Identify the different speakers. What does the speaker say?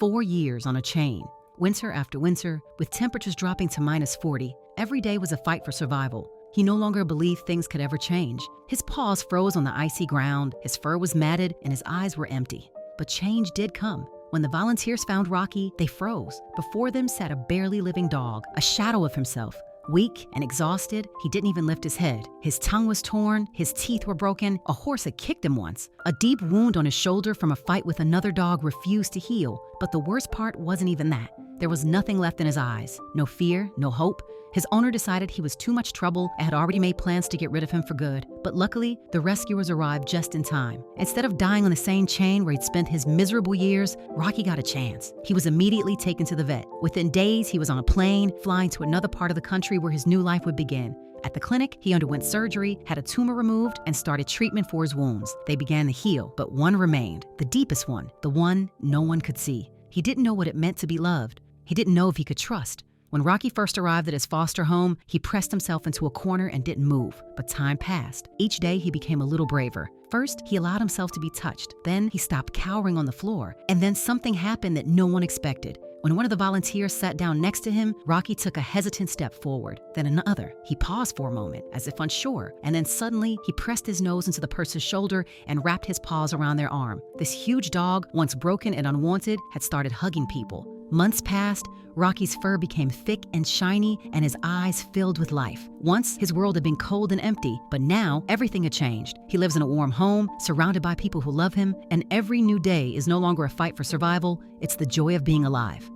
Speaker 1: 4 years on a chain. Winter after winter, with temperatures dropping to -40, every day was a fight for survival. He no longer believed things could ever change. His paws froze on the icy ground, his fur was matted, and his eyes were empty. But change did come. When the volunteers found Rocky, they froze. Before them sat a barely living dog, a shadow of himself. Weak and exhausted, he didn't even lift his head. His tongue was torn, his teeth were broken, a horse had kicked him once. A deep wound on his shoulder from a fight with another dog refused to heal. But the worst part wasn't even that. There was nothing left in his eyes. No fear, no hope. His owner decided he was too much trouble and had already made plans to get rid of him for good. But luckily, the rescuers arrived just in time. Instead of dying on the same chain where he'd spent his miserable years, Rocky got a chance. He was immediately taken to the vet. Within days, he was on a plane, flying to another part of the country where his new life would begin. At the clinic, he underwent surgery, had a tumor removed, and started treatment for his wounds. They began to heal, but one remained, the deepest one, the one no one could see. He didn't know what it meant to be loved. He didn't know if he could trust. When Rocky first arrived at his foster home, he pressed himself into a corner and didn't move. But time passed. Each day, he became a little braver. First, he allowed himself to be touched. Then, he stopped cowering on the floor. And then something happened that no one expected. When one of the volunteers sat down next to him, Rocky took a hesitant step forward. Then another. He paused for a moment, as if unsure. And then suddenly, he pressed his nose into the person's shoulder and wrapped his paws around their arm. This huge dog, once broken and unwanted, had started hugging people. Months passed, Rocky's fur became thick and shiny, and his eyes filled with life. Once, his world had been cold and empty, but now, everything had changed. He lives in a warm home, surrounded by people who love him, and every new day is no longer a fight for survival, it's the joy of being alive.